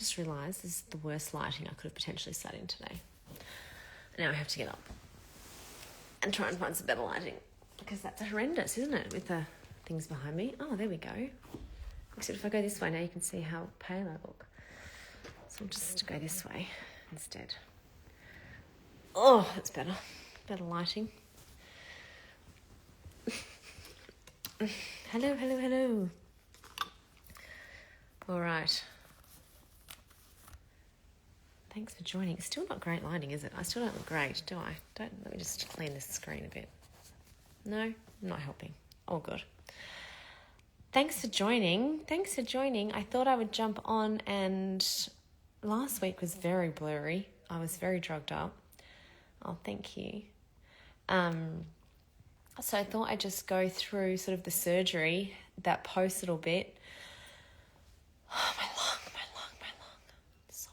just realised this is the worst lighting I could have potentially sat in today. Now I have to get up and try and find some better lighting because that's horrendous, isn't it, with the things behind me? Oh, there we go. Except if I go this way now, you can see how pale I look. So I'll just go this way instead. Oh, that's better. Better lighting. Hello. All right. Thanks for joining. It's still not great lighting, is it? I still don't look great, do I? Let me just clean this screen a bit. No, not helping. All good. Thanks for joining. I thought I would jump on, and last week was very blurry. I was very drugged up. Oh, thank you. So I thought I'd just go through sort of the surgery, that post little bit. Oh, my lung. So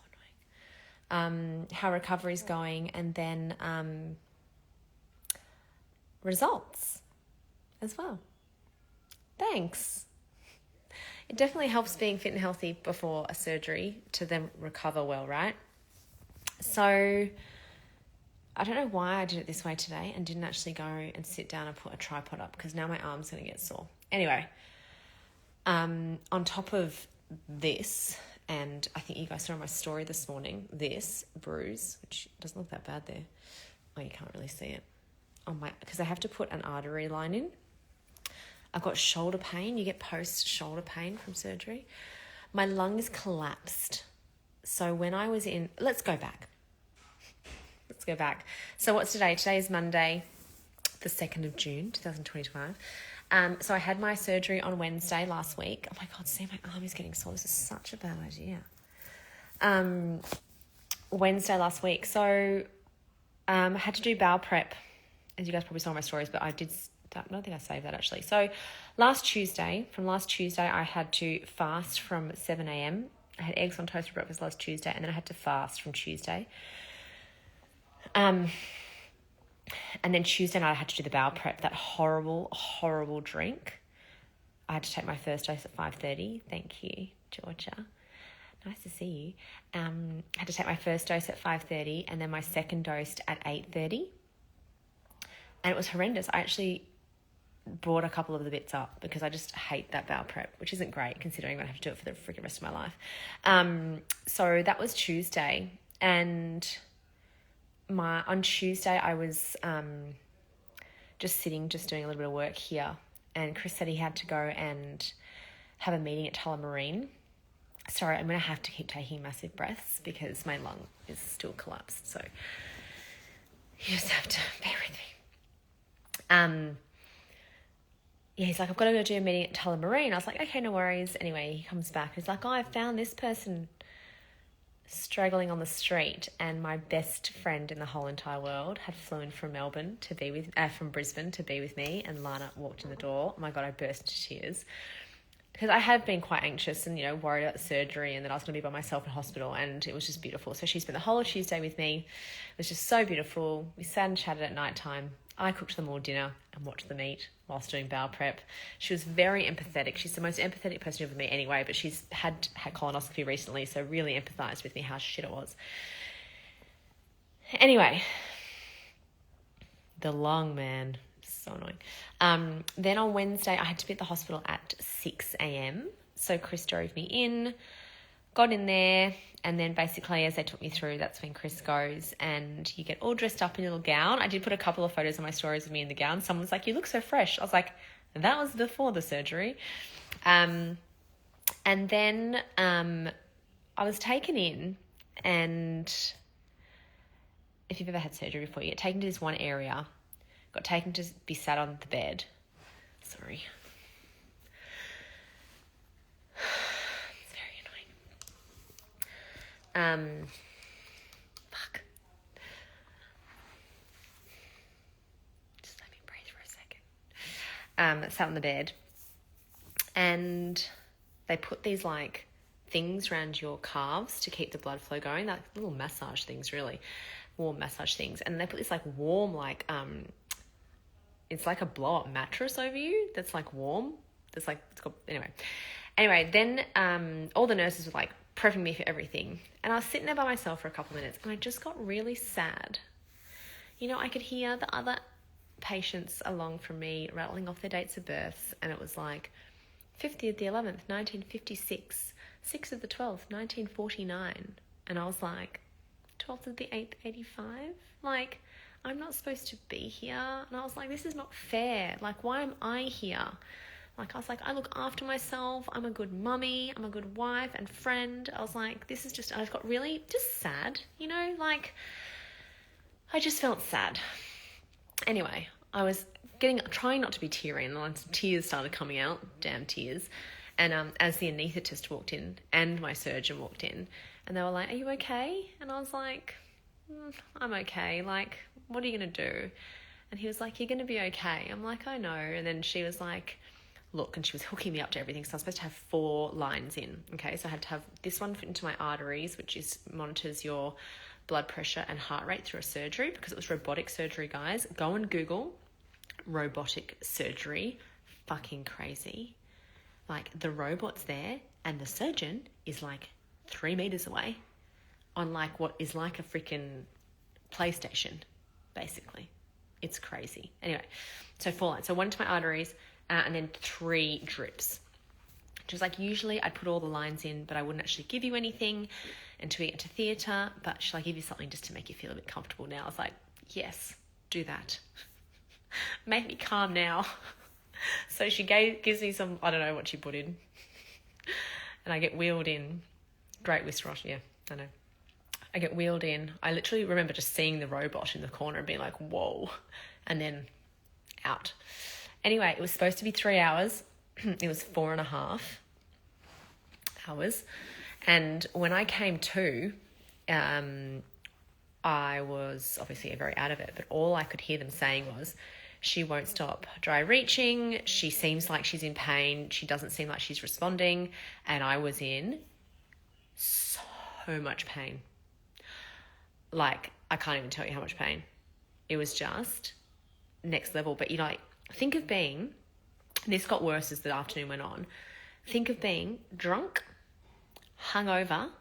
annoying. How recovery's going, and then results as well. Thanks. It definitely helps being fit and healthy before a surgery to then recover well, right? So I don't know why I did it this way today and didn't actually go and sit down and put a tripod up because now my arm's going to get sore. Anyway, on top of this, and I think you guys saw my story this morning, this bruise, which doesn't look that bad there. Oh, you can't really see it. Because I have to put an artery line in. I've got shoulder pain. You get post-shoulder pain from surgery. My lung is collapsed. So when I was in... Let's go back. So what's today? Today is Monday, the 2nd of June, 2025. So I had my surgery on Wednesday last week. Oh my God, see, my arm is getting sore. This is such a bad idea. Wednesday last week. So I had to do bowel prep. As you guys probably saw in my stories, but I don't think I saved that actually. So last Tuesday, I had to fast from 7 a.m. I had eggs on toast for breakfast last Tuesday, and then I had to fast from Tuesday. And then Tuesday night I had to do the bowel prep, that horrible drink. I had to take my first dose at 5:30. Thank you, Georgia. Nice to see you. I had to take my first dose at 5:30 and then my second dose at 8:30. And it was horrendous. I actually brought a couple of the bits up because I just hate that bowel prep, which isn't great considering I have to do it for the freaking rest of my life. So that was Tuesday. And on Tuesday I was just doing a little bit of work here. And Chris said he had to go and have a meeting at Tullamarine. Sorry, I'm going to have to keep taking massive breaths because my lung is still collapsed. So you just have to bear with me. Yeah, he's like, I've got to go do a meeting at Tullamarine. I was like, okay, no worries. Anyway, he comes back. He's like, I found this person struggling on the street, and my best friend in the whole entire world had flown from Brisbane to be with me, and Lana walked in the door. Oh my God, I burst into tears. Because I have been quite anxious and, worried about the surgery and that I was going to be by myself in hospital, and it was just beautiful. So she spent the whole of Tuesday with me. It was just so beautiful. We sat and chatted at night time. I cooked them all dinner and watched them eat whilst doing bowel prep. She was very empathetic. She's the most empathetic person you've ever met anyway, but she's had colonoscopy recently, so really empathised with me how shit it was. Anyway, the lung, man. So annoying. Then on Wednesday, I had to be at the hospital at 6 a.m. So Chris drove me in, got in there, and then basically as they took me through, that's when Chris goes and you get all dressed up in your little gown. I did put a couple of photos on my stories of me in the gown. Someone's like, you look so fresh. I was like, that was before the surgery. And then I was taken in, and if you've ever had surgery before, you get taken to this one area. Got taken to be sat on the bed. Sorry. It's very annoying. Fuck. Just let me breathe for a second. Sat on the bed. And they put these things around your calves to keep the blood flow going. Like little massage things, really. Warm massage things. And they put this warm, it's like a blow-up mattress over you that's warm. It's got, anyway, then all the nurses were prepping me for everything. And I was sitting there by myself for a couple of minutes and I just got really sad. You know, I could hear the other patients along from me rattling off their dates of births, and it was like 50th of the 11th, 1956, 6th of the 12th, 1949. And I was like, 12th of the 8th, 85? Like, I'm not supposed to be here. And I was like, this is not fair. Like, why am I here? Like, I was like, I look after myself. I'm a good mummy. I'm a good wife and friend. I was like, this is just, I just got really just sad, you know, like, I just felt sad. Anyway, I was trying not to be teary, and then some tears started coming out, damn tears. And as the anaesthetist walked in and my surgeon walked in, and they were like, are you okay? And I was like, I'm okay. Like, what are you going to do? And he was like, you're going to be okay. I'm like, I know. And then she was like, look, and she was hooking me up to everything. So I was supposed to have 4 lines in. Okay, so I had to have this one into my arteries, which monitors your blood pressure and heart rate through a surgery, because it was robotic surgery, guys. Go and Google robotic surgery. Fucking crazy. Like, the robot's there and the surgeon is like 3 meters away on like what is like a freaking PlayStation, basically. It's crazy. Anyway, so 4 lines. So 1 into my arteries and then 3 drips. Which was like, usually I'd put all the lines in, but I wouldn't actually give you anything until we get to theatre. But shall I give you something just to make you feel a bit comfortable now? I was like, yes, do that. Make me calm now. So she gives me some, I don't know what she put in. And I get wheeled in. Great Westeros, yeah, I know. I get wheeled in. I literally remember just seeing the robot in the corner and being like, whoa. And then out. Anyway, it was supposed to be 3 hours. It was 4.5 hours. And when I came to, I was obviously very out of it, but all I could hear them saying was, she won't stop dry reaching. She seems like she's in pain. She doesn't seem like she's responding. And I was in so much pain. Like, I can't even tell you how much pain. It was just next level. But, you know, like, think of being, this got worse as the afternoon went on. Think of being drunk, hungover,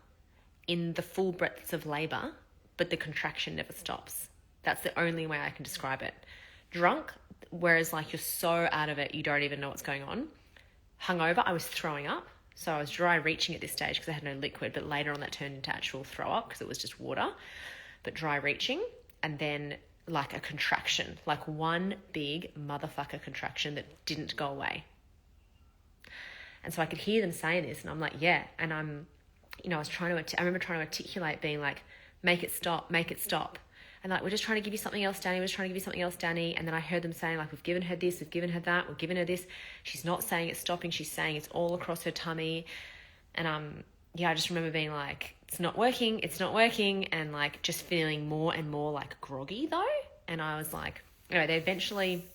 in the full breadths of labour, but the contraction never stops. That's the only way I can describe it. Drunk, whereas like you're so out of it, you don't even know what's going on. Hungover, I was throwing up. So I was dry reaching at this stage because I had no liquid, but later on that turned into actual throw up because it was just water. But dry reaching, and then like a contraction, like one big motherfucker contraction that didn't go away. And so I could hear them saying this, and I'm like, yeah. And I'm, you know, I remember trying to articulate being like, make it stop, make it stop. And like, we're just trying to give you something else, Danny. We're just trying to give you something else, Danny. And then I heard them saying like, we've given her this, we've given her that, we've given her this. She's not saying it's stopping. She's saying it's all across her tummy. And yeah, I just remember being like, it's not working. It's not working. And like, just feeling more and more like groggy though. And I was like, anyway, they eventually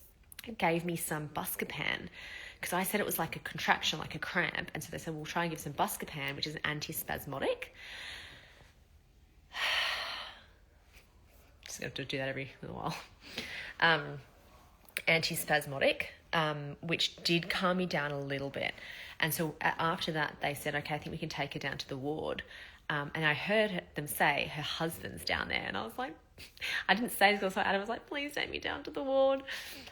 gave me some Buscopan because I said it was like a contraction, like a cramp. And so they said, we'll try and give some Buscopan, which is an antispasmodic. Just have to do that every little while. Antispasmodic, which did calm me down a little bit. And so after that, they said, okay, I think we can take her down to the ward. And I heard them say her husband's down there. And I was like, I didn't say this because Adam was like, please take me down to the ward.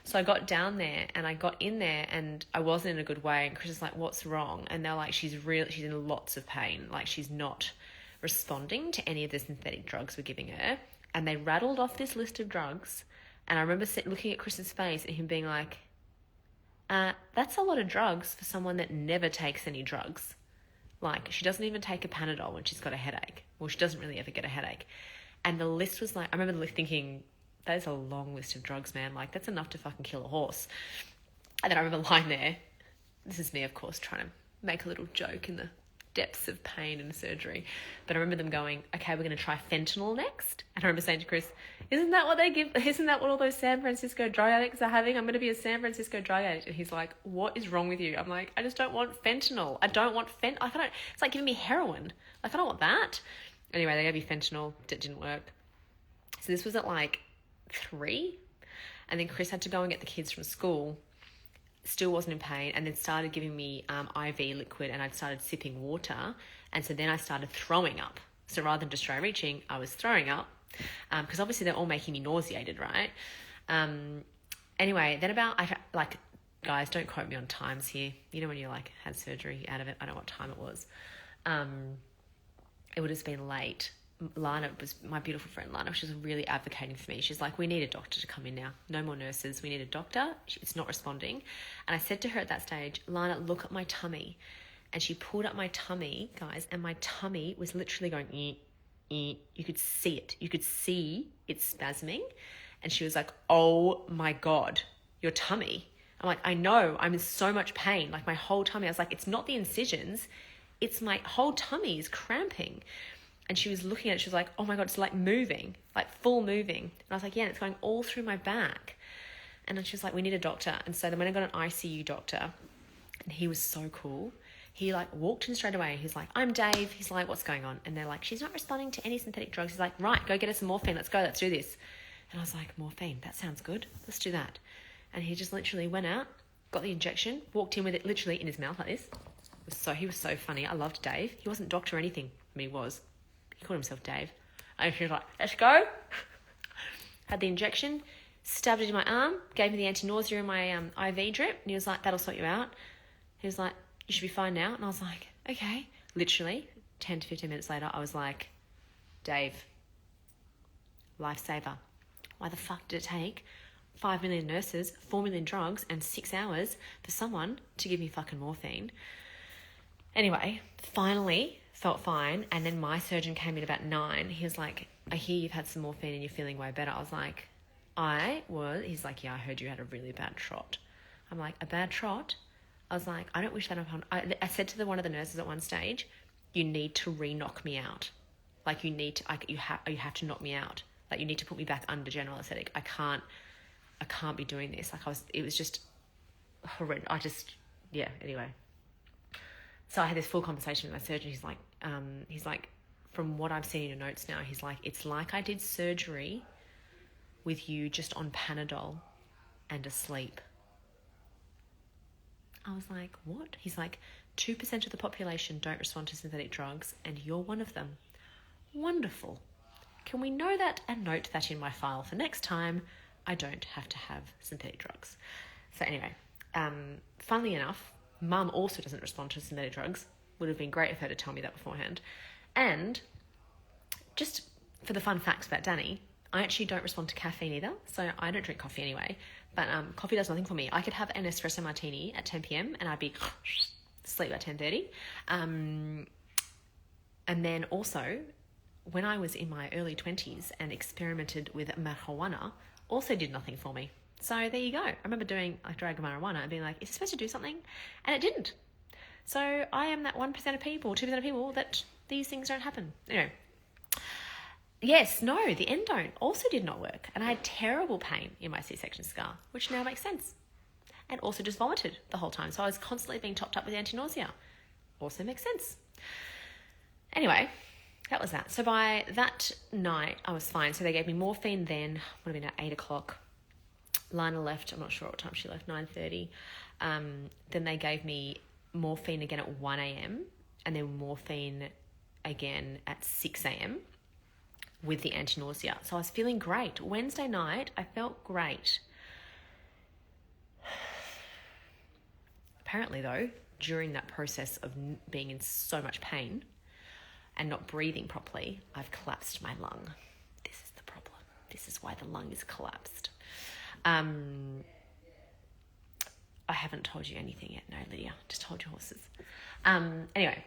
So I got down there and I got in there and I wasn't in a good way. And Chris was like, what's wrong? And they're like, she's in lots of pain. Like, she's not responding to any of the synthetic drugs we're giving her. And they rattled off this list of drugs. And I remember looking at Chris's face and him being like, that's a lot of drugs for someone that never takes any drugs. Like, she doesn't even take a Panadol when she's got a headache. Well, she doesn't really ever get a headache. And the list was like, I remember thinking, that is a long list of drugs, man. Like, that's enough to fucking kill a horse. And then I remember lying there. This is me, of course, trying to make a little joke in the depths of pain and surgery. But I remember them going, okay, we're going to try fentanyl next. And I remember saying to Chris, isn't that what they give? Isn't that what all those San Francisco drug addicts are having? I'm going to be a San Francisco drug addict. And he's like, what is wrong with you? I'm like, I just don't want fentanyl. I don't want it's like giving me heroin. Like, I don't want that. Anyway, they gave me fentanyl. It didn't work. So this was at like 3. And then Chris had to go and get the kids from school. Still wasn't in pain, and then started giving me IV liquid, and I'd started sipping water, And so then I started throwing up. So rather than just dry reaching, I was throwing up because obviously they're all making me nauseated, right? Anyway, then guys, don't quote me on times here. You know when you like had surgery out of it? I don't know what time it was. It would have been late. Lana was my beautiful friend Lana. She was really advocating for me. She's like, we need a doctor to come in now. No more nurses. We need a doctor. It's not responding. And I said to her at that stage, Lana, look at my tummy. And she pulled up my tummy, guys, and my tummy was literally going, You could see it. You could see it spasming. And she was like, oh my God, your tummy. I'm like, I know, I'm in so much pain. Like my whole tummy. I was like, it's not the incisions. It's my whole tummy is cramping. And she was looking at it. She was like, oh my God, it's like moving, like full moving. And I was like, yeah, and it's going all through my back. And then she was like, we need a doctor. And so then when I got an ICU doctor, and he was so cool. He like walked in straight away. He's like, I'm Dave. He's like, what's going on? And they're like, she's not responding to any synthetic drugs. He's like, right, go get her some morphine. Let's go. Let's do this. And I was like, morphine, that sounds good. Let's do that. And he just literally went out, got the injection, walked in with it literally in his mouth like this. He was so funny. I loved Dave. He wasn't doctor or anything. I mean, he was. He called himself Dave. And he was like, let's go. Had the injection, stabbed it in my arm, gave me the anti-nausea in my IV drip. And he was like, that'll sort you out. He was like, you should be fine now. And I was like, okay. Literally, 10 to 15 minutes later, I was like, Dave, lifesaver. Why the fuck did it take 5 million nurses, 4 million drugs, and 6 hours for someone to give me fucking morphine? Anyway, finally felt fine. And then my surgeon came in about 9. He was like, I hear you've had some morphine and you're feeling way better. I was like, he's like, yeah, I heard you had a really bad trot. I'm like, a bad trot? I was like, I don't wish that upon... I said to one of the nurses at one stage, you need to re-knock me out. Like you have to knock me out. Like you need to put me back under general anesthetic. I can't be doing this. It was just horrendous. Anyway. So I had this full conversation with my surgeon. He's like, from what I've seen in your notes now, he's like, it's like I did surgery with you just on Panadol and asleep. I was like, what? He's like, 2% of the population don't respond to synthetic drugs and you're one of them. Wonderful. Can we know that and note that in my file for next time I don't have to have synthetic drugs? So anyway, funnily enough, Mum also doesn't respond to synthetic drugs. Would have been great of her to tell me that beforehand. And just for the fun facts about Danny, I actually don't respond to caffeine either. So I don't drink coffee anyway. But coffee does nothing for me. I could have an espresso martini at 10 p.m. and I'd be asleep at 10:30. And then also, when I was in my early 20s and experimented with marijuana, also did nothing for me. So there you go. I remember doing like drag marijuana and being like, is it supposed to do something? And it didn't. So I am that 1% of people, 2% of people that these things don't happen. Anyway. Yes, no, the endone also did not work. And I had terrible pain in my C-section scar, which now makes sense. And also just vomited the whole time. So I was constantly being topped up with anti-nausea. Also makes sense. Anyway, that was that. So by that night, I was fine. So they gave me morphine then. Would have been at 8 o'clock. Lana left. I'm not sure what time she left, 9:30. Then they gave me morphine again at 1 a.m. and then morphine again at 6 a.m. with the anti-nausea. So I was feeling great. Wednesday night, I felt great. Apparently though, during that process of being in so much pain and not breathing properly, I've collapsed my lung. This is the problem. This is why the lung is collapsed. I haven't told you anything yet. No, Lydia, just told you horses. Anyway,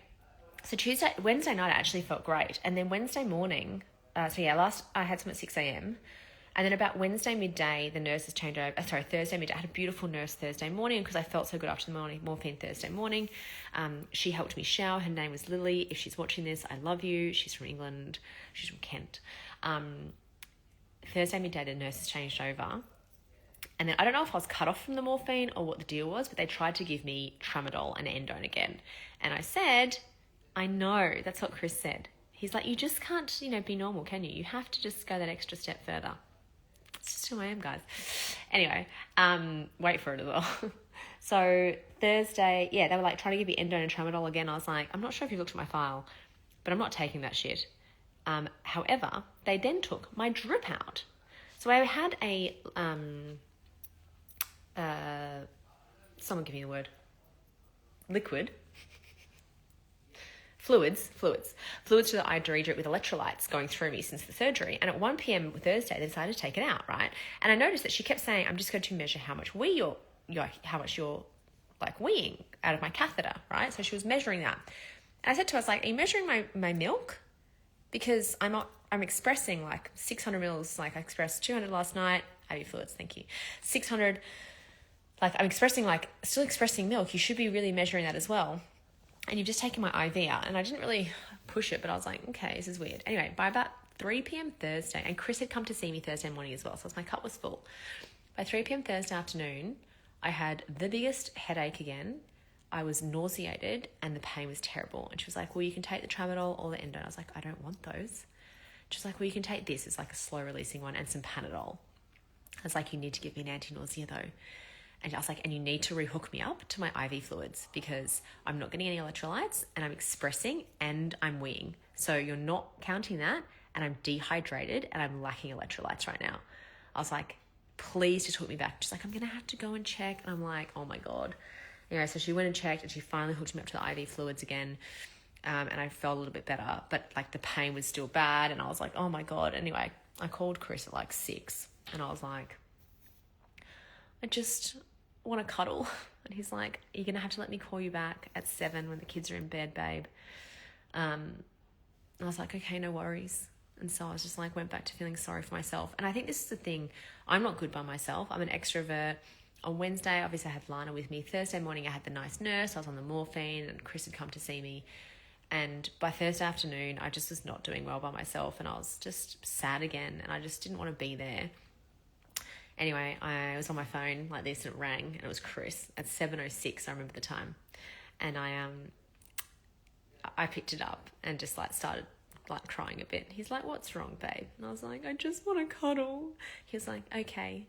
so Wednesday night I actually felt great. And then Wednesday morning, I had some at 6 a.m. And then about Wednesday midday, the nurses changed over. Thursday midday. I had a beautiful nurse Thursday morning because I felt so good after the morphine Thursday morning. She helped me shower. Her name was Lily. If she's watching this, I love you. She's from England. She's from Kent. Thursday midday, the nurses changed over. And then I don't know if I was cut off from the morphine or what the deal was, but they tried to give me tramadol and endone again. And I said, I know. That's what Chris said. He's like, you just can't, be normal, can you? You have to just go that extra step further. It's just who I am, guys. Anyway, wait for it as well. So Thursday, they were like trying to give me endo and tramadol again. I was like, I'm not sure if you've looked at my file, but I'm not taking that shit. However, they then took my drip out. So I had a, someone give me the word, liquid, fluids so that I drew it with electrolytes going through me since the surgery. And at 1 p.m. Thursday, they decided to take it out, right? And I noticed that she kept saying, I'm just going to measure how much you're like weeing out of my catheter, right? So she was measuring that. And I said to her, I was like, are you measuring my milk? Because I'm expressing like 600 mils, like I expressed 200 last night, IV fluids, thank you. 600, like I'm expressing still expressing milk. You should be really measuring that as well. And you've just taken my IV out. And I didn't really push it, but I was like, okay, this is weird. Anyway, by about 3 p.m. Thursday, and Chris had come to see me Thursday morning as well, so my cup was full. By 3 p.m. Thursday afternoon, I had the biggest headache again. I was nauseated and the pain was terrible. And she was like, well, you can take the tramadol or the endo. And I was like, I don't want those. She was like, well, you can take this. It's like a slow releasing one and some Panadol. I was like, you need to give me an anti-nausea though. And I was like, and you need to rehook me up to my IV fluids because I'm not getting any electrolytes and I'm expressing and I'm weeing. So you're not counting that, and I'm dehydrated and I'm lacking electrolytes right now. I was like, please just hook me back. She's like, I'm going to have to go and check. And I'm like, oh my God. Anyway, so she went and checked and she finally hooked me up to the IV fluids again. And I felt a little bit better, but like the pain was still bad. And I was like, oh my God. Anyway, I called Chris at like 6 and I was like, I just want to cuddle. And he's like, you're going to have to let me call you back at 7 when the kids are in bed, babe. I was like, okay, no worries. And so I was just like, went back to feeling sorry for myself. And I think this is the thing. I'm not good by myself. I'm an extrovert. On Wednesday, obviously I had Lana with me. Thursday morning, I had the nice nurse. I was on the morphine and Chris had come to see me. And by Thursday afternoon, I just was not doing well by myself. And I was just sad again. And I just didn't want to be there. Anyway, I was on my phone like this and it rang. And it was Chris at 7:06. I remember the time. And I picked it up and just like started like crying a bit. He's like, what's wrong, babe? And I was like, I just want to cuddle. He was like, okay.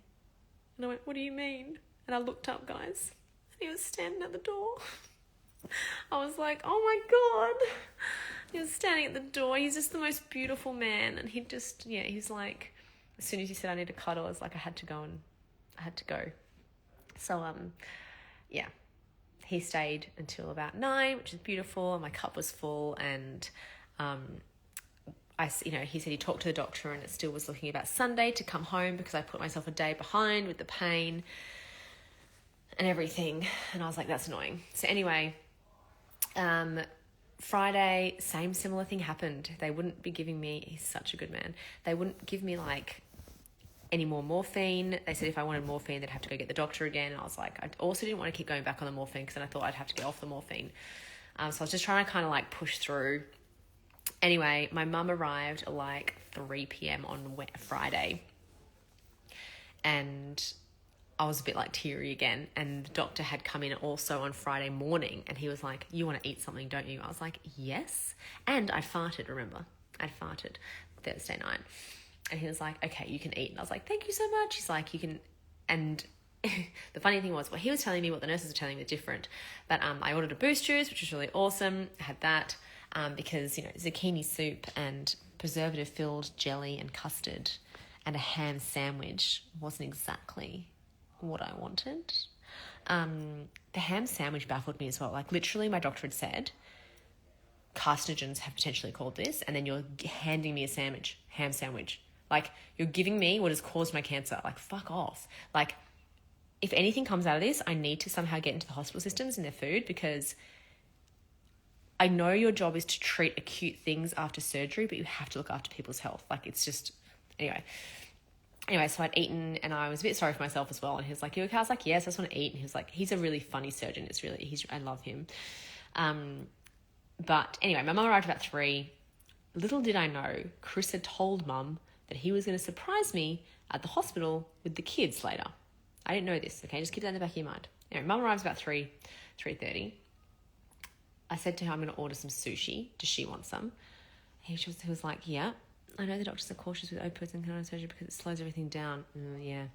And I went, what do you mean? And I looked up, guys, and he was standing at the door. I was like, oh my God. He was standing at the door. He's just the most beautiful man. And he just, he's like, as soon as he said I need to cuddle, I was like, I had to go. So, he stayed until about 9, which is beautiful. And my cup was full. And, he said he talked to the doctor and it still was looking about Sunday to come home because I put myself a day behind with the pain and everything. And I was like, that's annoying. So anyway, Friday, similar thing happened. They wouldn't be giving me, he's such a good man. They wouldn't give me like any more morphine. They said if I wanted morphine, they'd have to go get the doctor again. And I was like, I also didn't want to keep going back on the morphine because then I thought I'd have to get off the morphine. So I was just trying to kind of like push through. Anyway, my mum arrived at like 3 p.m. on Friday and I was a bit like teary again, and the doctor had come in also on Friday morning and he was like, you want to eat something, don't you? I was like, yes. And I farted, remember? I farted Thursday night. And he was like, okay, you can eat. And I was like, thank you so much. He's like, you can... And the funny thing was, what he was telling me, what the nurses were telling me was different. But I ordered a boost juice, which was really awesome. I had that. Because, zucchini soup and preservative-filled jelly and custard and a ham sandwich wasn't exactly what I wanted. The ham sandwich baffled me as well. Like, literally, my doctor had said, carcinogens have potentially caused this, and then you're handing me a ham sandwich. Like, you're giving me what has caused my cancer. Like, fuck off. Like, if anything comes out of this, I need to somehow get into the hospital systems and their food because... I know your job is to treat acute things after surgery, but you have to look after people's health. Like, it's just... Anyway, so I'd eaten and I was a bit sorry for myself as well. And he was like, you okay? I was like, yes, I just want to eat. And he was like, he's a really funny surgeon. I love him. But anyway, my mum arrived about 3. Little did I know, Chris had told mum that he was going to surprise me at the hospital with the kids later. I didn't know this, okay? Just keep that in the back of your mind. Anyway, mum arrives about 3:30. I said to her, I'm going to order some sushi. Does she want some? He was like, yeah. I know the doctors are cautious with opioids and cannabis surgery because it slows everything down. Yeah.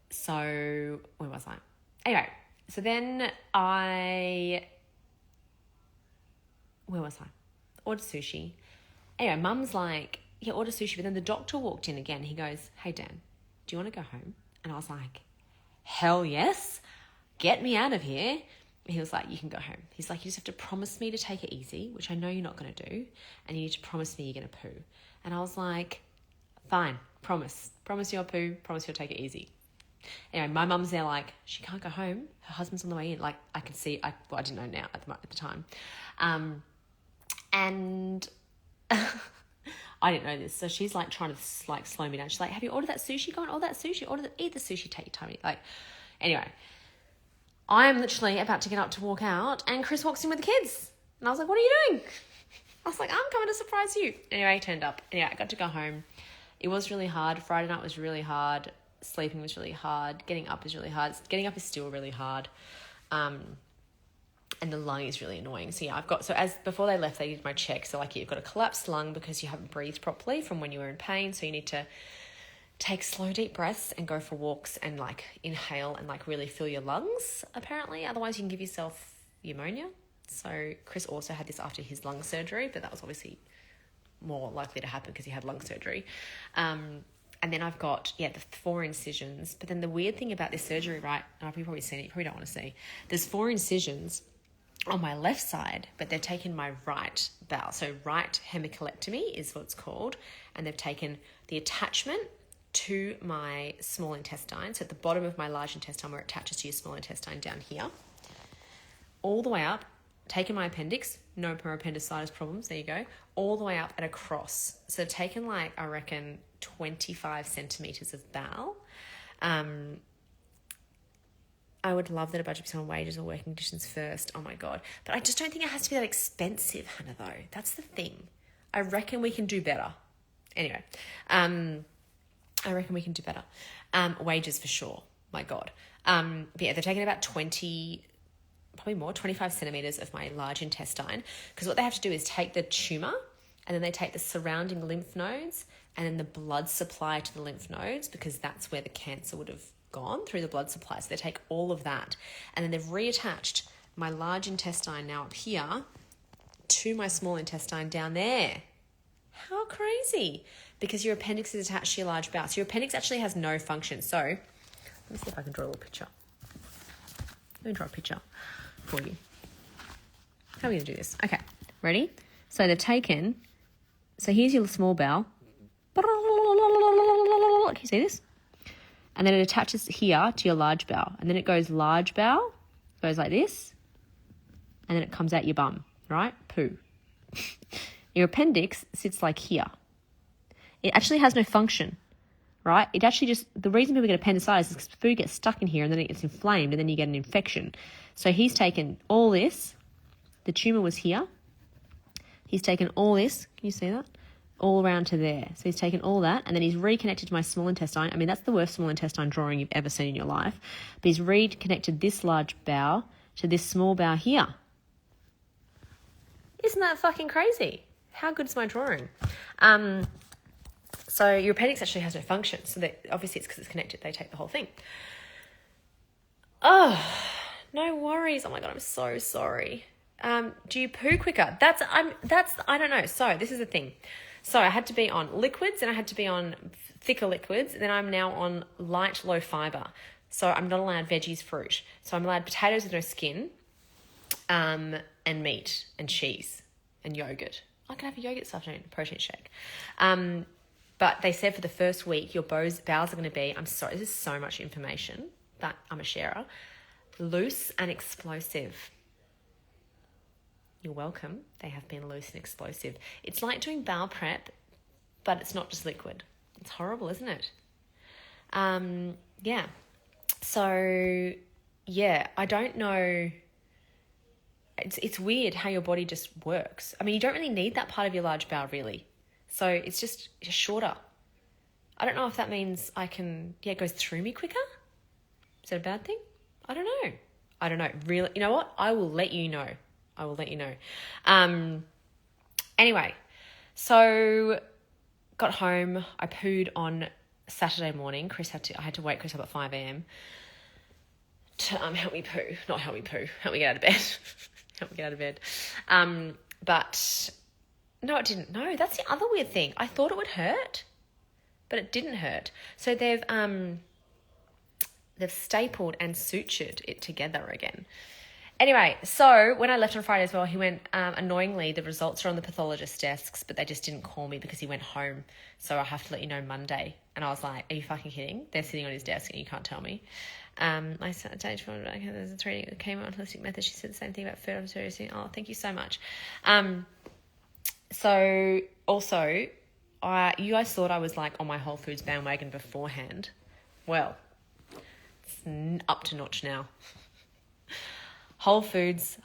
So where was I? Anyway, so then where was I? Ordered sushi. Anyway, Mum's like, yeah, order sushi. But then the doctor walked in again. He goes, hey, Dan, do you want to go home? And I was like, hell yes. Get me out of here. And he was like, you can go home. He's like, you just have to promise me to take it easy, which I know you're not going to do. And you need to promise me you're going to poo. And I was like, fine, promise. Promise you'll poo. Promise you'll take it easy. Anyway, my mum's there like, she can't go home. Her husband's on the way in. Like, I can see, I didn't know now at the time. And I didn't know this. So she's like trying to like slow me down. She's like, have you ordered that sushi? Go and order that sushi. Eat the sushi, take your time. Like, anyway, I am literally about to get up to walk out and Chris walks in with the kids. And I was like, what are you doing? I was like, I'm coming to surprise you. Anyway, he turned up. Anyway, I got to go home. It was really hard. Friday night was really hard. Sleeping was really hard. Getting up is really hard. Getting up is still really hard. And the lung is really annoying. So yeah, before they left, they did my check. So like you've got a collapsed lung because you haven't breathed properly from when you were in pain. So you need to take slow, deep breaths and go for walks and like inhale and like really fill your lungs, apparently. Otherwise you can give yourself pneumonia. So Chris also had this after his lung surgery, but that was obviously more likely to happen because he had lung surgery. And then I've got, the 4 incisions. But then the weird thing about this surgery, right, and I've probably seen it, you probably don't want to see. There's 4 incisions on my left side, but they've taken my right bowel. So right hemicolectomy is what it's called. And they've taken the attachment to my small intestine. So at the bottom of my large intestine where it attaches to your small intestine down here. All the way up, taken my appendix, no more appendicitis problems, there you go, all the way up and across. So they've taken like, I reckon, 25 centimetres of bowel. I would love that a budget based on wages or working conditions first. Oh my God. But I just don't think it has to be that expensive, Hannah, though. That's the thing. I reckon we can do better. Anyway, I reckon we can do better. Wages for sure. My God. But yeah, they're taking about 25 centimetres of my large intestine, because what they have to do is take the tumour and then they take the surrounding lymph nodes and then the blood supply to the lymph nodes, because that's where the cancer would have gone, through the blood supply. So they take all of that and then they've reattached my large intestine now up here to my small intestine down there. How crazy. Because your appendix is attached to your large bowel. So your appendix actually has no function. So let me see if I can draw a little picture. Let me draw a picture for you. How are we going to do this? Okay, ready? So they've taken, so here's your small bowel. Can you see this? And then it attaches here to your large bowel. And then it goes large bowel, goes like this, and then it comes out your bum, right? Poo. Your appendix sits like here. It actually has no function, right? It actually just, the reason people get appendicitis is because food gets stuck in here and then it gets inflamed and then you get an infection. So he's taken all this, the tumour was here. He's taken all this, can you see that? All around to there. So he's taken all that and then he's reconnected to my small intestine. I mean, that's the worst small intestine drawing you've ever seen in your life. But he's reconnected this large bowel to this small bowel here. Isn't that fucking crazy? How good is my drawing? So your appendix actually has no function. So that obviously it's because it's connected. They take the whole thing. Oh, no worries. Oh my God, I'm so sorry. Do you poo quicker? I don't know. So this is the thing. So I had to be on liquids and I had to be on thicker liquids. Then I'm now on light, low fiber. So I'm not allowed veggies, fruit. So I'm allowed potatoes with no skin, and meat and cheese and yogurt. I can have a yogurt this afternoon, a protein shake. But they said for the first week, your bowels are going to be, I'm sorry, this is so much information, but I'm a sharer, loose and explosive. You're welcome. They have been loose and explosive. It's like doing bowel prep, but it's not just liquid. It's horrible, isn't it? Yeah. So, yeah, I don't know. It's weird how your body just works. I mean, you don't really need that part of your large bowel, really. So it's just shorter. I don't know if that means it goes through me quicker. Is that a bad thing? I don't know. Really, you know what? I will let you know. Anyway, so got home. I pooed on Saturday morning, I had to wake Chris up at 5 a.m. to help me poo. Not help me poo. Help me get out of bed. Help me get out of bed. But no, it didn't. No, that's the other weird thing. I thought it would hurt, but it didn't hurt. So they've stapled and sutured it together again. Anyway, so when I left on Friday as well, he went, annoyingly, the results are on the pathologist's desks, but they just didn't call me because he went home. So I have to let you know Monday. And I was like, are you fucking kidding? They're sitting on his desk and you can't tell me. I said, there's a training that came out on holistic method. She said the same thing about food. I'm seriously, oh, thank you so much. So also, you guys thought I was like on my Whole Foods bandwagon beforehand. Well, it's up to notch now. Whole Foods,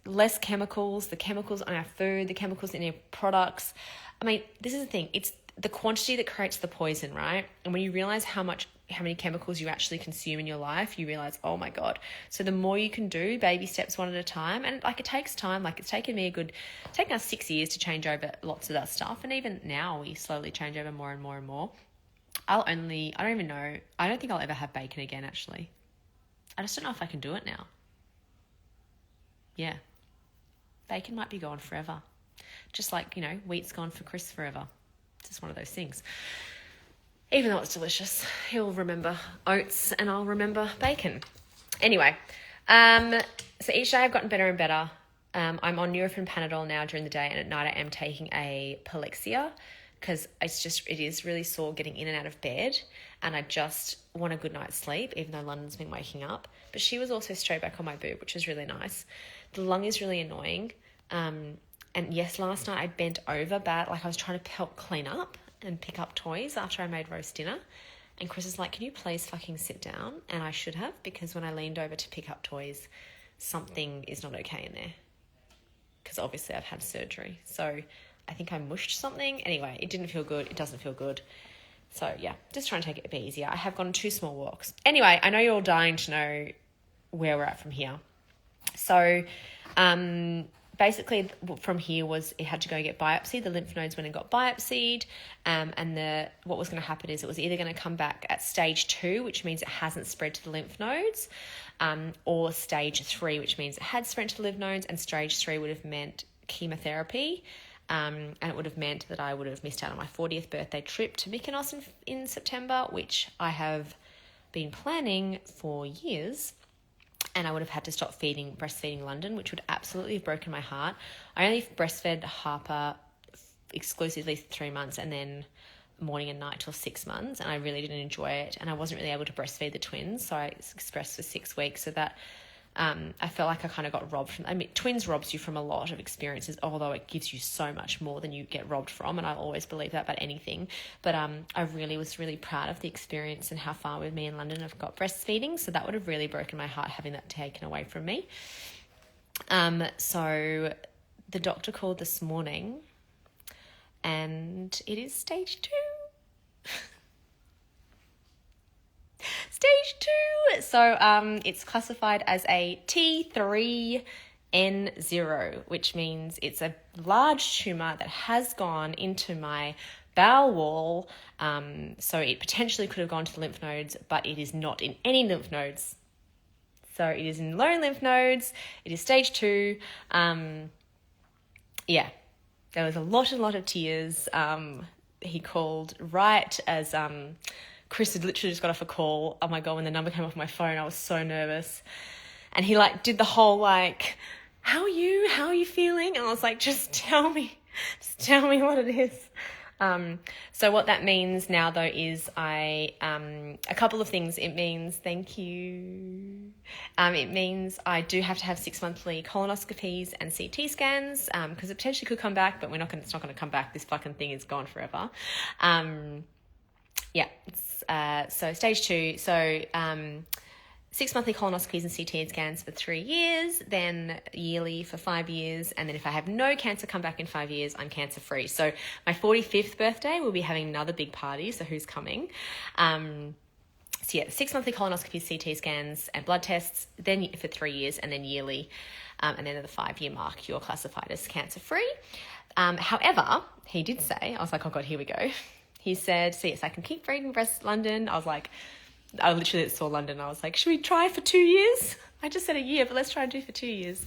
less chemicals, the chemicals on our food, the chemicals in our products. I mean, this is the thing. It's the quantity that creates the poison, right? And when you realize how many chemicals you actually consume in your life, you realize, oh my God. So the more you can do, baby steps one at a time. And like, it takes time. Like, it's taken us 6 years to change over lots of that stuff. And even now we slowly change over more and more and more. I don't think I'll ever have bacon again, actually. I just don't know if I can do it now. Yeah. Bacon might be gone forever. Just like, wheat's gone for Chris forever. It's just one of those things. Even though it's delicious, he'll remember oats and I'll remember bacon. Anyway, so each day I've gotten better and better. I'm on Nurofen Panadol now during the day, and at night I am taking a Palexia because it is really sore getting in and out of bed, and I just want a good night's sleep, even though London's been waking up. But she was also straight back on my boob, which is really nice. The lung is really annoying. And yes, last night I bent over bad, like I was trying to help clean up and pick up toys after I made roast dinner. And Chris is like, can you please fucking sit down? And I should have, because when I leaned over to pick up toys, something is not okay in there. Because obviously I've had surgery. So I think I mushed something. Anyway, it didn't feel good. It doesn't feel good. So yeah, just trying to take it a bit easier. I have gone 2 small walks. Anyway, I know you're all dying to know where we're at from here. So, basically from here it had to go get biopsy. The lymph nodes went and got biopsied. And what was going to happen is it was either going to come back at stage 2, which means it hasn't spread to the lymph nodes, or stage 3, which means it had spread to the lymph nodes, and stage 3 would have meant chemotherapy. And it would have meant that I would have missed out on my 40th birthday trip to Mykonos in September, which I have been planning for years. And I would have had to stop breastfeeding London, which would absolutely have broken my heart. I only breastfed Harper exclusively for 3 months, and then morning and night till 6 months. And I really didn't enjoy it. And I wasn't really able to breastfeed the twins. So I expressed for 6 weeks. So that I felt like I kind of got robbed from, twins robs you from a lot of experiences, although it gives you so much more than you get robbed from. And I always believe that about anything. But I really was really proud of the experience and how far with me in London I've got breastfeeding. So that would have really broken my heart having that taken away from me. So the doctor called this morning, and it is stage 2. Stage 2. So it's classified as a T3N0, which means it's a large tumour that has gone into my bowel wall. So it potentially could have gone to the lymph nodes, but it is not in any lymph nodes. So it is in low lymph nodes. It is stage 2. Yeah, there was a lot of tears. He called right as Chris had literally just got off a call. Oh my God, when the number came off my phone, I was so nervous. And he did the whole how are you feeling? And I was like, just tell me what it is. So what that means now though is a couple of things. It means thank you. It means I do have to have 6 monthly colonoscopies and CT scans, because it potentially could come back, but it's not going to come back. This fucking thing is gone forever. Yeah, so stage 2. So 6 monthly colonoscopies and CT scans for 3 years, then yearly for 5 years. And then if I have no cancer come back in 5 years, I'm cancer free. So my 45th birthday, we'll be having another big party. So who's coming? So yeah, 6 monthly colonoscopies, CT scans and blood tests, then for 3 years, and then yearly. And then at the 5-year mark, you're classified as cancer free. However, he did say, I was like, oh God, here we go. He said, so yes, I can keep breeding breasts, London. I was like, I literally saw London. I was like, should we try for 2 years? I just said a year, but let's try and do for 2 years.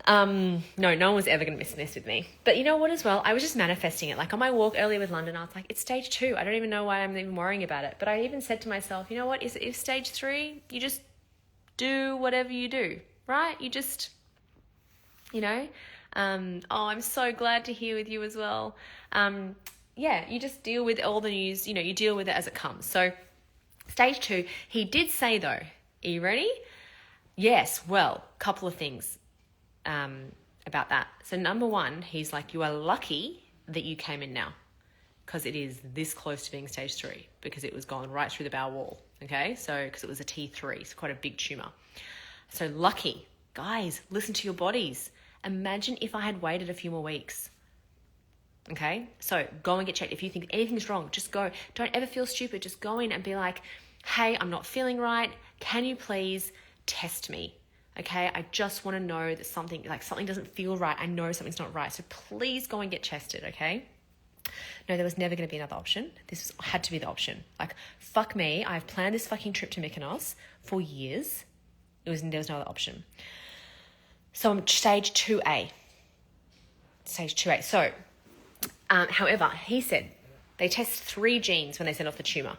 No one was ever going to miss this with me. But you know what as well? I was just manifesting it. Like on my walk earlier with London, I was like, it's stage 2. I don't even know why I'm even worrying about it. But I even said to myself, you know what? If stage 3, you just do whatever you do, right? You just, I'm so glad to hear with you as well. You just deal with all the news, you deal with it as it comes. So stage 2, he did say though, are you ready? Yes, well, couple of things about that. So number 1, he's like, you are lucky that you came in now because it is this close to being stage 3 because it was gone right through the bowel wall. Okay, so because it was a T3, it's quite a big tumor. So lucky. Guys, listen to your bodies. Imagine if I had waited a few more weeks. Okay, so go and get checked. If you think anything's wrong, just go. Don't ever feel stupid. Just go in and be like, hey, I'm not feeling right. Can you please test me? Okay, I just want to know that something doesn't feel right. I know something's not right. So please go and get tested, okay? No, there was never going to be another option. Had to be the option. Like, fuck me. I've planned this fucking trip to Mykonos for years. There was no other option. So I'm stage 2A. So, however, he said they test 3 genes when they send off the tumor.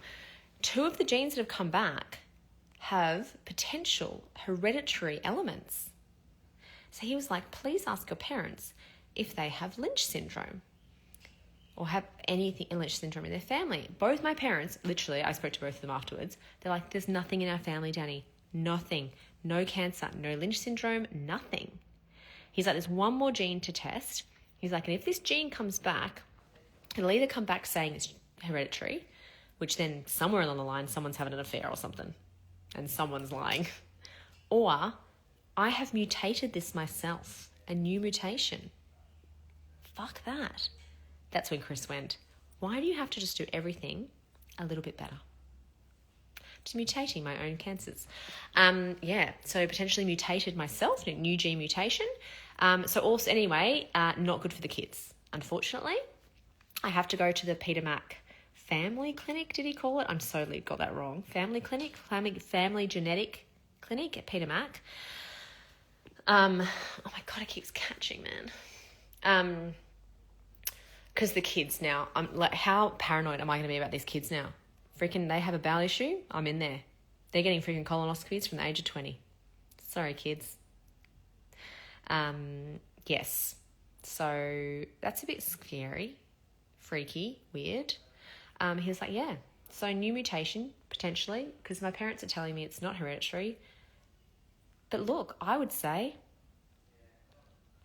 2 of the genes that have come back have potential hereditary elements. So he was like, please ask your parents if they have Lynch syndrome or have anything in Lynch syndrome in their family. Both my parents, literally, I spoke to both of them afterwards. They're like, there's nothing in our family, Danny. Nothing. No cancer, no Lynch syndrome, nothing. He's like, there's one more gene to test. He's like, and if this gene comes back, it'll either come back saying it's hereditary, which then somewhere along the line, someone's having an affair or something, and someone's lying. Or I have mutated this myself, a new mutation. Fuck that. That's when Chris went, why do you have to just do everything a little bit better? Just mutating my own cancers. So potentially mutated myself, new gene mutation. So also, anyway, not good for the kids, unfortunately. I have to go to the Peter Mac Family Clinic, did he call it? I'm totally got that wrong. Family Clinic, Family Genetic Clinic at Peter Mac. Oh my God, it keeps catching, man. Because the kids now, I'm like, how paranoid am I going to be about these kids now? Freaking, they have a bowel issue, I'm in there. They're getting freaking colonoscopies from the age of 20. Sorry, kids. Yes. So that's a bit scary, freaky, weird. He was like, yeah. So new mutation, potentially, because my parents are telling me it's not hereditary. But look, I would say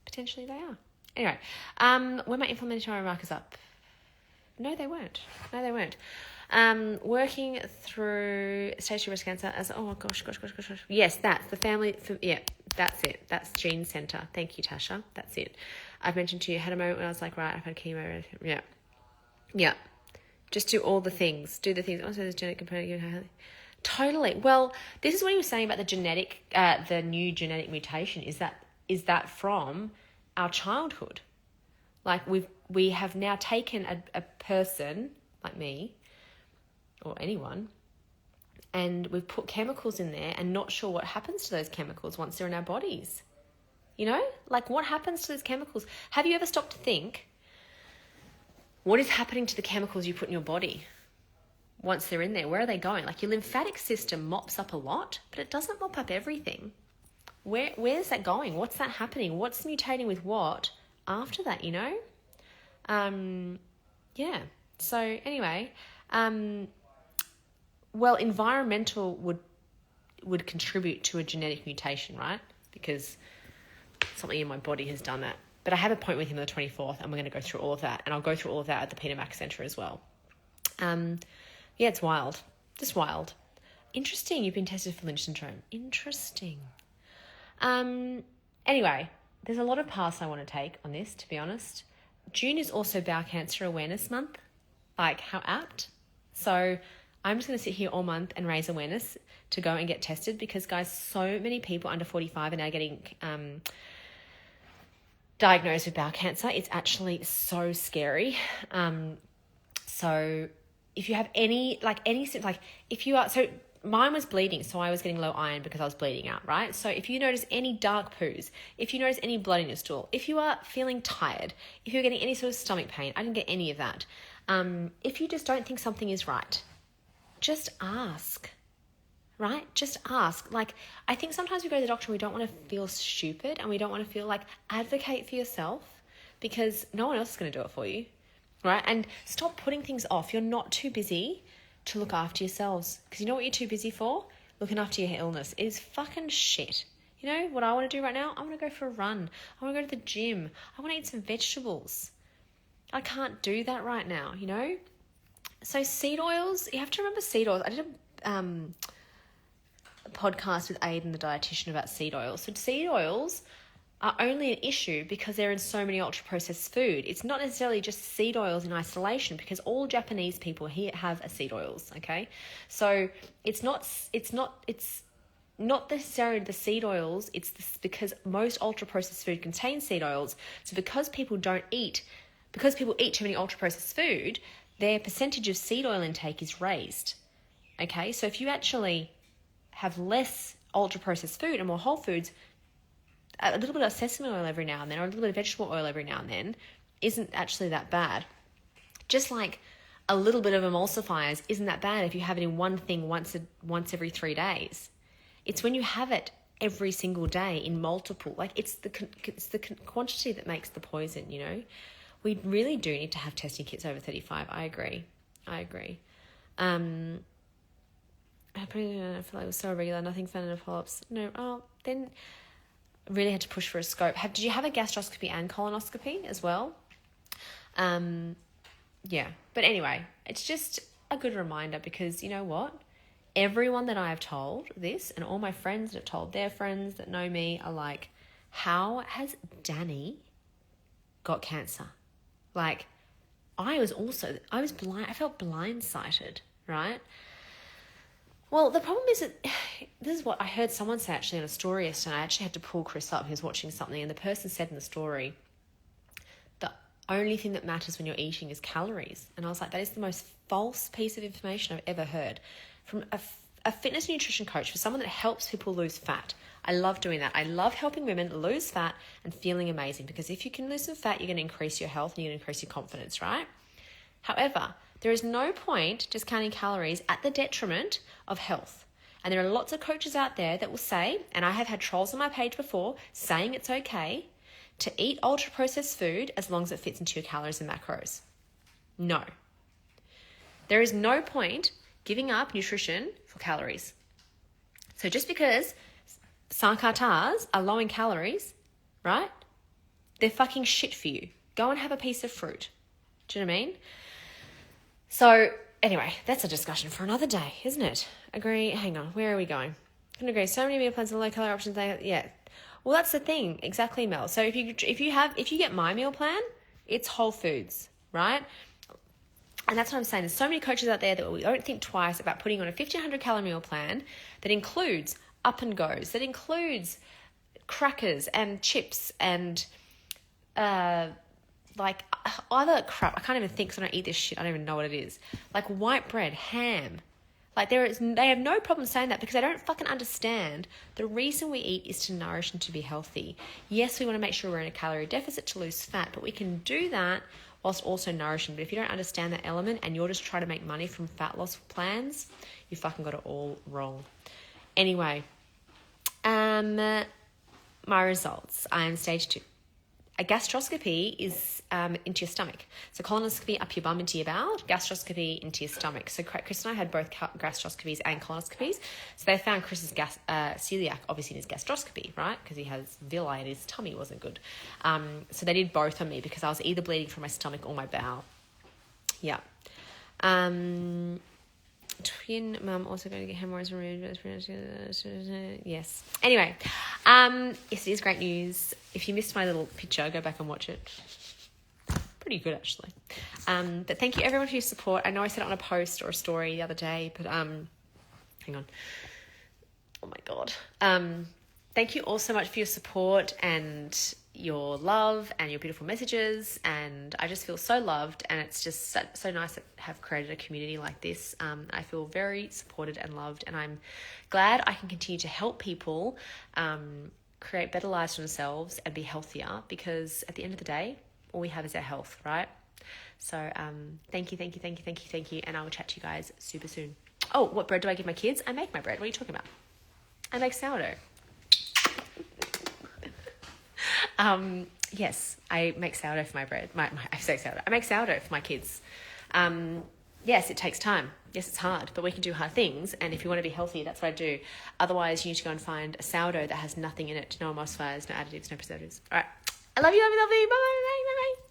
potentially they are. Anyway, were my inflammatory markers up? No, they weren't. Working through stage 2 breast cancer as, oh gosh. Yes, that's the family. That's it. That's Gene Center. Thank you, Tasha. That's it. I've mentioned to you, had a moment when I was like, right, I've had chemo. Yeah. Just do all the things. Do the things. Also, there's genetic component. Totally. Well, this is what he was saying about the new genetic mutation. Is that from our childhood? Like we have now taken a person like me or anyone, and we've put chemicals in there and not sure what happens to those chemicals once they're in our bodies. Like what happens to those chemicals? Have you ever stopped to think, what is happening to the chemicals you put in your body once they're in there? Where are they going? Like your lymphatic system mops up a lot, but it doesn't mop up everything. Where's that going? What's that happening? What's mutating with what after that, Yeah. So anyway, well, environmental would contribute to a genetic mutation, right? Because something in my body has done that. But I have a point with him on the 24th, and we're going to go through all of that. And I'll go through all of that at the Peter Mac Centre as well. It's wild. Just wild. Interesting, you've been tested for Lynch syndrome. Interesting. Anyway, there's a lot of paths I want to take on this, to be honest. June is also Bowel Cancer Awareness Month. Like, how apt. So I'm just going to sit here all month and raise awareness to go and get tested because, guys, so many people under 45 are now getting diagnosed with bowel cancer. It's actually so scary. So if you have any symptoms, like if you are, so mine was bleeding, so I was getting low iron because I was bleeding out, right? So if you notice any dark poos, if you notice any blood in your stool, if you are feeling tired, if you're getting any sort of stomach pain, I didn't get any of that. If you just don't think something is right, just ask, right? Just ask. Like, I think sometimes we go to the doctor and we don't want to feel stupid and we don't want to feel like, advocate for yourself because no one else is going to do it for you, right? And stop putting things off. You're not too busy to look after yourselves, because you know what you're too busy for? Looking after your illness. It is fucking shit. You know what I want to do right now? I want to go for a run. I want to go to the gym. I want to eat some vegetables. I can't do that right now, you know? So seed oils, you have to remember seed oils. I did a podcast with Aidan, the dietitian, about seed oils. So seed oils are only an issue because they're in so many ultra-processed food. It's not necessarily just seed oils in isolation, because all Japanese people here have seed oils, okay? So it's not necessarily the seed oils, because most ultra-processed food contains seed oils. So because people eat too many ultra-processed food, their percentage of seed oil intake is raised, okay? So if you actually have less ultra-processed food and more whole foods, a little bit of sesame oil every now and then, or a little bit of vegetable oil every now and then, isn't actually that bad. Just like a little bit of emulsifiers isn't that bad if you have it in one thing once every 3 days. It's when you have it every single day in multiple, like it's the quantity that makes the poison, you know? We really do need to have testing kits over 35. I agree. I feel like it was so irregular, nothing found in the follow-ups. No, then really had to push for a scope. Did you have a gastroscopy and colonoscopy as well? Yeah. But anyway, it's just a good reminder, because you know what? Everyone that I have told this, and all my friends that have told their friends that know me, are like, how has Danny got cancer? Like, I was blind. I felt blindsided, right? Well, the problem is that this is what I heard someone say actually on a story yesterday. I actually had to pull Chris up. He was watching something, and the person said in the story, the only thing that matters when you're eating is calories. And I was like, that is the most false piece of information I've ever heard. From a fitness and nutrition coach, for someone that helps people lose fat. I love doing that. I love helping women lose fat and feeling amazing, because if you can lose some fat, you're going to increase your health and you're going to increase your confidence, right? However, there is no point just counting calories at the detriment of health. And there are lots of coaches out there that will say, and I have had trolls on my page before saying it's okay to eat ultra-processed food as long as it fits into your calories and macros. No. There is no point giving up nutrition for calories. So just because sankatas are low in calories, right? They're fucking shit for you. Go and have a piece of fruit. Do you know what I mean? So anyway, that's a discussion for another day, isn't it? Agree. Hang on. Where are we going? I can agree. So many meal plans and low calorie options. Yeah. Well, that's the thing. Exactly, Mel. So if you get my meal plan, it's whole foods, right? And that's what I'm saying. There's so many coaches out there that we don't think twice about putting on a 1,500 calorie meal plan that includes up and goes, that includes crackers and chips and like other crap. I can't even think, because I don't eat this shit. I don't even know what it is. Like white bread, ham. Like they have no problem saying that, because they don't fucking understand the reason we eat is to nourish and to be healthy. Yes, we want to make sure we're in a calorie deficit to lose fat, but we can do that whilst also nourishing. But if you don't understand that element and you're just trying to make money from fat loss plans, you fucking got it all wrong. Anyway, my results. I am stage 2. A gastroscopy is into your stomach. So colonoscopy up your bum into your bowel, gastroscopy into your stomach. So Chris and I had both gastroscopies and colonoscopies. So they found Chris's celiac obviously in his gastroscopy, right? Because he has villi and his tummy wasn't good. So they did both on me, because I was either bleeding from my stomach or my bowel. Yeah. Twin mum also going to get hemorrhoids removed. Yes. Anyway, yes, it is great news. If you missed my little picture, go back and watch it. Pretty good, actually. But thank you, everyone, for your support. I know I said it on a post or a story the other day, but hang on. Oh, my God. Thank you all so much for your support and your love and your beautiful messages, and I just feel so loved, and it's just so nice to have created a community like this. I feel very supported and loved, and I'm glad I can continue to help people create better lives for themselves and be healthier, because at the end of the day, all we have is our health, right? So thank you, and I will chat to you guys super soon. Oh, what bread do I give my kids? I make my bread. What are you talking about? I make sourdough. Yes, I make sourdough for my bread. I say sourdough. I make sourdough for my kids. Yes, it takes time. Yes, it's hard, but we can do hard things. And if you want to be healthy, that's what I do. Otherwise, you need to go and find a sourdough that has nothing in it, no emulsifiers, no additives, no preservatives. All right. I love you, love you, love you. Bye, bye, bye, bye, bye.